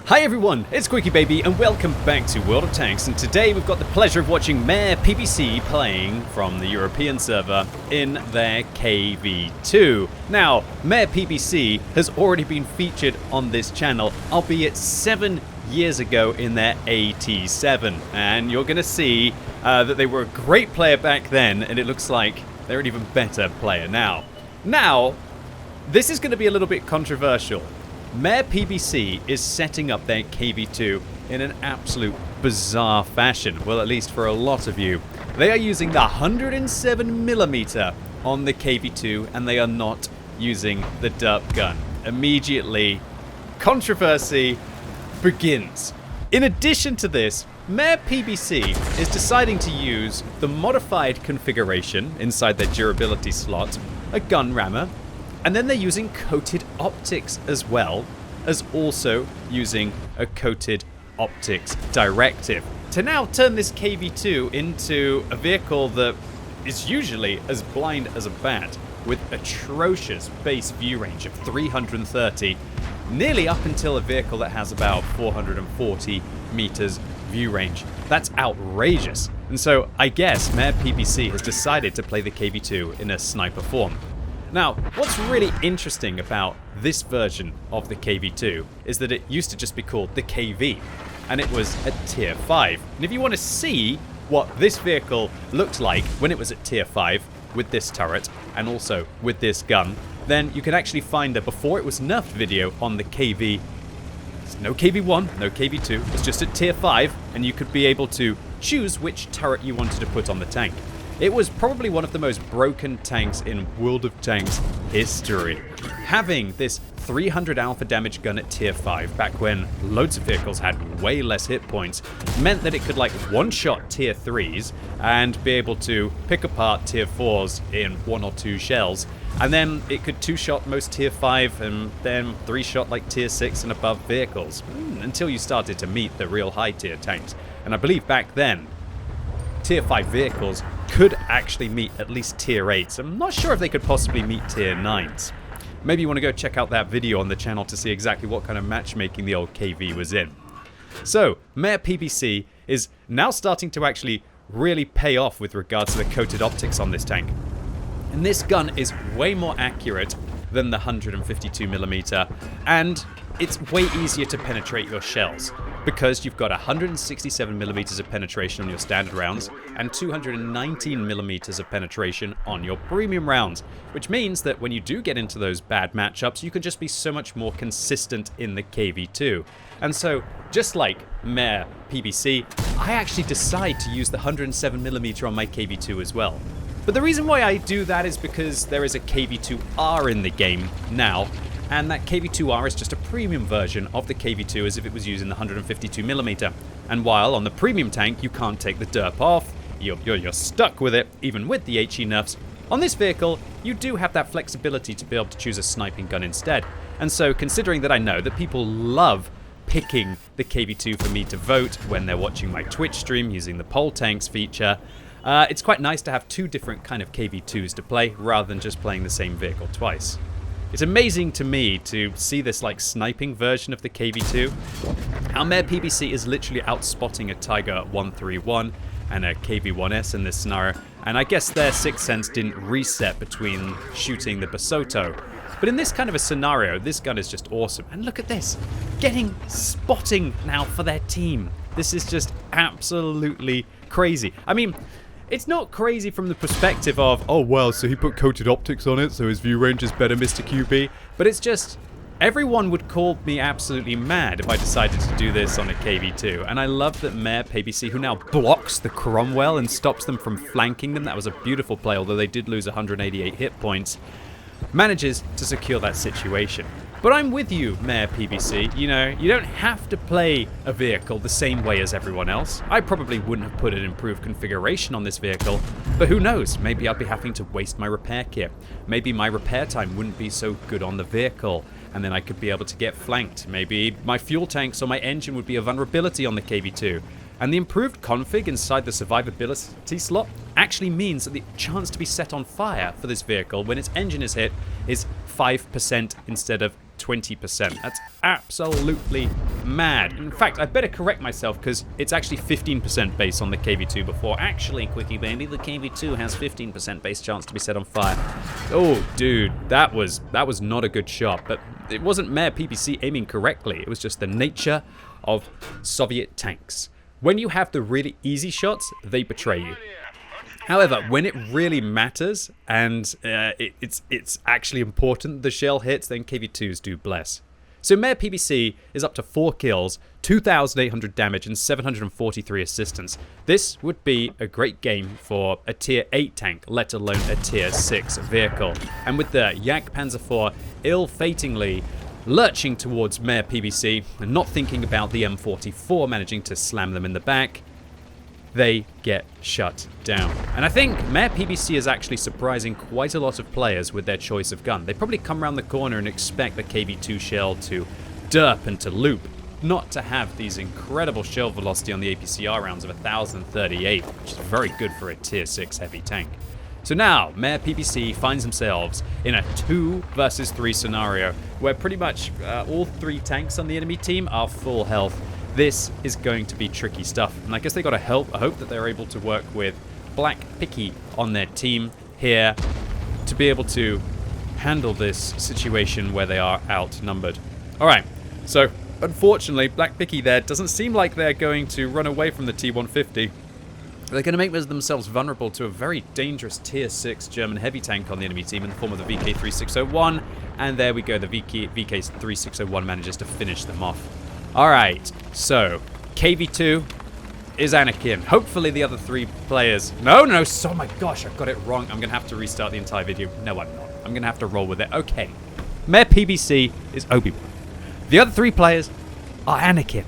Hi everyone, it's QuickyBaby and welcome back to World of Tanks, and today we've got the pleasure of watching Marepbc playing from the European server in their KV-2. Now, Marepbc has already been featured on this channel, albeit 7 years ago in their AT7, and you're going to see that they were a great player back then, and it looks like they're an even better player now. Now, this is going to be a little bit controversial. Marepbc is setting up their KV-2 in an absolute bizarre fashion. Well, at least for a lot of you. They are using the 107mm on the KV-2 and they are not using the derp gun. Immediately, controversy begins. In addition to this, Marepbc is deciding to use the modified configuration inside their durability slot, a gun rammer, and then they're using coated optics as well as also using a coated optics directive to now turn this KV-2 into a vehicle that is usually as blind as a bat with atrocious base view range of 330, nearly up until a vehicle that has about 440 meters view range. That's outrageous. And so I guess Marepbc has decided to play the KV-2 in a sniper form. Now, what's really interesting about this version of the KV-2 is that it used to just be called the KV, and it was at tier 5. And if you want to see what this vehicle looked like when it was at tier 5 with this turret and also with this gun, then you can actually find a before it was nerfed video on the KV. There's no KV-1, no KV-2, it's just at tier 5, and you could be able to choose which turret you wanted to put on the tank. It was probably one of the most broken tanks in World of Tanks history. Having this 300 alpha damage gun at tier 5 back when loads of vehicles had way less hit points meant that it could like one-shot tier 3s and be able to pick apart tier 4s in 1 or 2 shells, and then it could 2-shot most tier 5 and then 3-shot like tier 6 and above vehicles until you started to meet the real high tier tanks. And I believe back then tier 5 vehicles could actually meet at least tier 8s. I'm not sure if they could possibly meet tier 9s. Maybe you want to go check out that video on the channel to see exactly what kind of matchmaking the old KV was in. So, Marepbc is now starting to actually really pay off with regards to the coated optics on this tank. And this gun is way more accurate than the 152mm, and it's way easier to penetrate your shells because you've got 167mm of penetration on your standard rounds and 219mm of penetration on your premium rounds, which means that when you do get into those bad matchups, you can just be so much more consistent in the KV-2. And so, just like Marepbc, I actually decide to use the 107mm on my KV-2 as well. But the reason why I do that is because there is a KV-2R in the game now, and that KV-2R is just a premium version of the KV-2 as if it was using the 152mm. And while on the premium tank you can't take the derp off, you're stuck with it, even with the HE nerfs, on this vehicle you do have that flexibility to be able to choose a sniping gun instead. And so considering that I know that people love picking the KV-2 for me to vote when they're watching my Twitch stream using the poll tanks feature, it's quite nice to have 2 different kind of KV-2s to play rather than just playing the same vehicle twice. It's amazing to me to see this like sniping version of the KV-2. How Marepbc is literally outspotting a Tiger 131 and a KV-1S in this scenario, and I guess their sixth sense didn't reset between shooting the Basoto. But in this kind of a scenario, this gun is just awesome. And look at this, getting spotting now for their team. This is just absolutely crazy. I mean, it's not crazy from the perspective of, oh well, so he put coated optics on it, so his view range is better, Mr. QB. But it's just, everyone would call me absolutely mad if I decided to do this on a KV-2. And I love that Marepbc, who now blocks the Cromwell and stops them from flanking them, that was a beautiful play, although they did lose 188 hit points, manages to secure that situation. But I'm with you, Marepbc. You know, you don't have to play a vehicle the same way as everyone else. I probably wouldn't have put an improved configuration on this vehicle, but who knows? Maybe I'd be having to waste my repair kit. Maybe my repair time wouldn't be so good on the vehicle, and then I could be able to get flanked. Maybe my fuel tanks or my engine would be a vulnerability on the KV-2. And the improved config inside the survivability slot actually means that the chance to be set on fire for this vehicle when its engine is hit is 5% instead of 20%. That's absolutely mad. In fact, I better correct myself because it's actually 15% base on the KV-2 before. Actually, QuickyBaby, the KV-2 has 15% base chance to be set on fire. Oh, dude, that was not a good shot, but it wasn't Marepbc aiming correctly. It was just the nature of Soviet tanks. When you have the really easy shots, they betray you. However, when it really matters and it's actually important the shell hits, then KV-2s do bless. So Marepbc is up to 4 kills, 2,800 damage and 743 assistance. This would be a great game for a tier 8 tank, let alone a tier 6 vehicle. And with the Yak Panzer IV ill-fatingly lurching towards Marepbc and not thinking about the M44 managing to slam them in the back, they get shut down. And I think Marepbc is actually surprising quite a lot of players with their choice of gun. They probably come around the corner and expect the KV-2 shell to derp and to loop, not to have these incredible shell velocity on the APCR rounds of 1,038, which is very good for a tier 6 heavy tank. So now, Marepbc finds themselves in a 2 versus 3 scenario, where pretty much all 3 tanks on the enemy team are full health. This is going to be tricky stuff, and I guess they got to hope that they're able to work with Marepbc on their team here to be able to handle this situation where they are outnumbered. Alright, so unfortunately Marepbc there doesn't seem like they're going to run away from the T-150. They're going to make themselves vulnerable to a very dangerous tier 6 German heavy tank on the enemy team in the form of the VK3601, and there we go, the VK3601 manages to finish them off. Alright, so KV-2 is Anakin. Hopefully the other 3 players... No, oh my gosh, I've got it wrong. I'm going to have to restart the entire video. No, I'm not. I'm going to have to roll with it. Okay. Marepbc is Obi-Wan. The other 3 players are Anakin.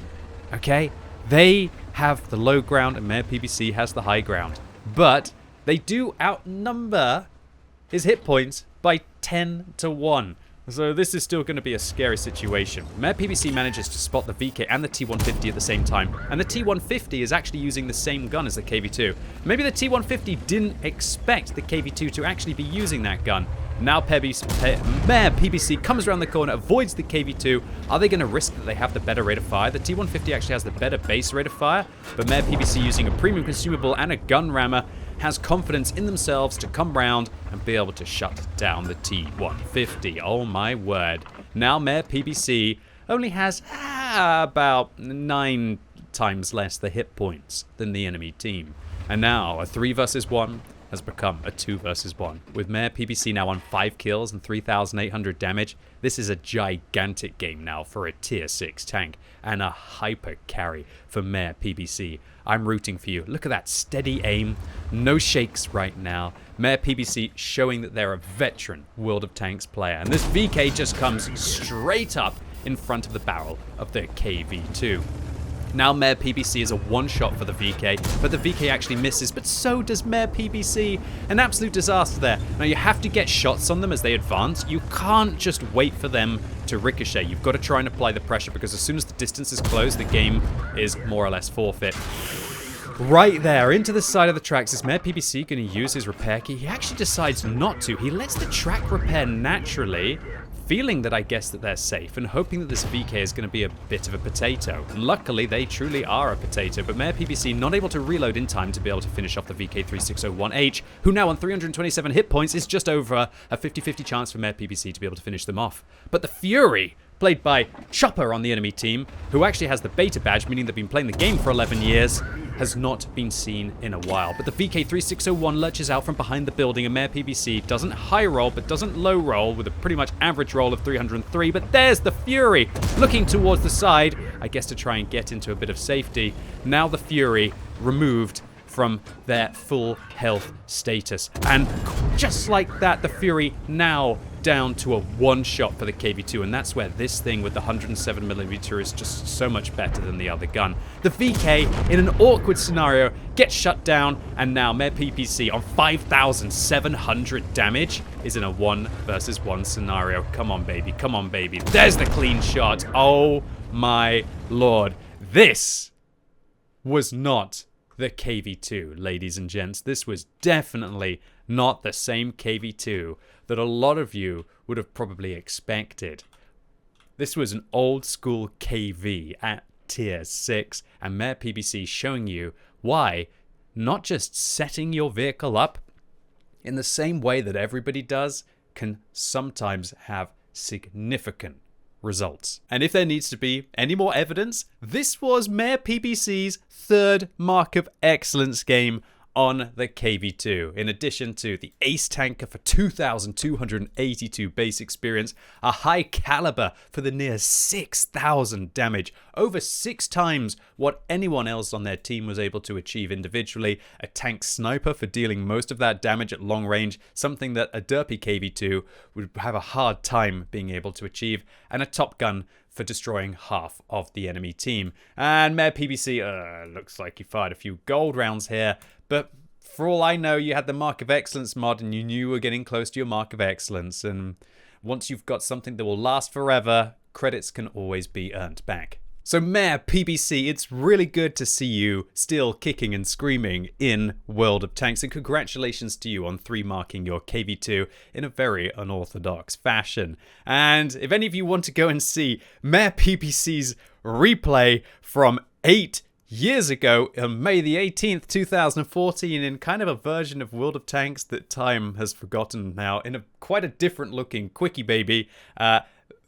Okay? They have the low ground and Marepbc has the high ground. But they do outnumber his hit points by 10 to 1. So this is still going to be a scary situation. Marepbc manages to spot the VK and the T-150 at the same time, and the T-150 is actually using the same gun as the KV-2. Maybe the T-150 didn't expect the KV-2 to actually be using that gun. Now Marepbc comes around the corner, avoids the KV-2. Are they going to risk that they have the better rate of fire? The T-150 actually has the better base rate of fire, but Marepbc, using a premium consumable and a gun rammer, has confidence in themselves to come round and be able to shut down the T-150. Oh my word. Now Marepbc only has about 9 times less the hit points than the enemy team. And now a 3 versus 1 has become a 2 versus 1. With Marepbc now on 5 kills and 3,800 damage, this is a gigantic game now for a tier 6 tank and a hyper carry for Marepbc. I'm rooting for you. Look at that steady aim, no shakes right now. Marepbc showing that they're a veteran World of Tanks player. And this VK just comes straight up in front of the barrel of the KV-2. Now Marepbc is a one-shot for the VK, but the VK actually misses, but so does Marepbc. An absolute disaster there. Now you have to get shots on them as they advance. You can't just wait for them to ricochet. You've got to try and apply the pressure, because as soon as the distance is closed, the game is more or less forfeit. Right there, into the side of the tracks. Is Marepbc going to use his repair key? He actually decides not to. He lets the track repair naturally, feeling that I guess that they're safe and hoping that this VK is going to be a bit of a potato. And luckily, they truly are a potato, but Marepbc not able to reload in time to be able to finish off the VK3601H, who now on 327 hit points is just over a 50-50 chance for Marepbc to be able to finish them off. But the Fury, played by Chopper on the enemy team, who actually has the beta badge, meaning they've been playing the game for 11 years, has not been seen in a while. But the VK3601 lurches out from behind the building, and Marepbc doesn't high roll, but doesn't low roll, with a pretty much average roll of 303. But there's the Fury, looking towards the side, I guess to try and get into a bit of safety. Now the Fury removed from their full health status. And just like that, the Fury now down to a one-shot for the KV-2, and that's where this thing with the 107mm is just so much better than the other gun. The VK, in an awkward scenario, gets shut down, and now Marepbc on 5,700 damage is in a 1 versus 1 scenario. Come on, baby. Come on, baby. There's the clean shot. Oh, my Lord. This was not the KV-2, ladies and gents. This was definitely not the same KV-2 that a lot of you would have probably expected. This was an old school KV at tier 6, and Marepbc showing you why not just setting your vehicle up in the same way that everybody does can sometimes have significant results. And if there needs to be any more evidence, this was Marepbc's third Mark of Excellence game on the KV-2, in addition to the ace tanker for 2,282 base experience, a high caliber for the near 6,000 damage, over 6 times what anyone else on their team was able to achieve individually, a tank sniper for dealing most of that damage at long range, something that a derpy KV-2 would have a hard time being able to achieve, and a top gun for destroying half of the enemy team. And Marepbc, looks like you fired a few gold rounds here, but for all I know, you had the Mark of Excellence mod and you knew you were getting close to your Mark of Excellence. And once you've got something that will last forever, credits can always be earned back. So Marepbc, it's really good to see you still kicking and screaming in World of Tanks, and congratulations to you on 3-marking your KV-2 in a very unorthodox fashion. And if any of you want to go and see Marepbc's replay from 8 years ago on May the 18th, 2014, in kind of a version of World of Tanks that time has forgotten now, in quite a different looking QuickyBaby,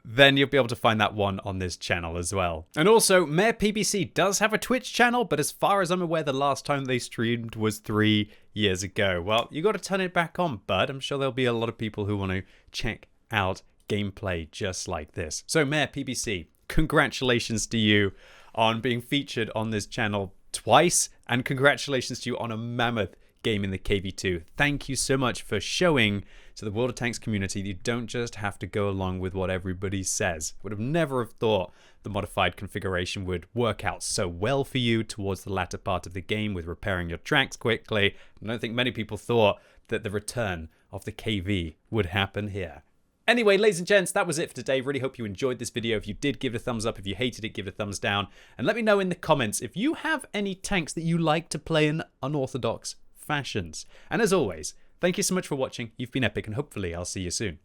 then you'll be able to find that one on this channel as well. And also, Marepbc does have a Twitch channel, but as far as I'm aware, the last time they streamed was 3 years ago. Well, you got to turn it back on, bud. I'm sure there'll be a lot of people who want to check out gameplay just like this. So Marepbc, congratulations to you on being featured on this channel twice, and congratulations to you on a mammoth game in the KV-2. Thank you so much for showing to the World of Tanks community that you don't just have to go along with what everybody says. Would have never have thought the modified configuration would work out so well for you towards the latter part of the game with repairing your tracks quickly. I don't think many people thought that the return of the KV would happen here. Anyway, ladies and gents, that was it for today. Really hope you enjoyed this video. If you did, give it a thumbs up. If you hated it, give it a thumbs down. And let me know in the comments if you have any tanks that you like to play in unorthodox fashions. And as always, thank you so much for watching. You've been epic, and hopefully I'll see you soon.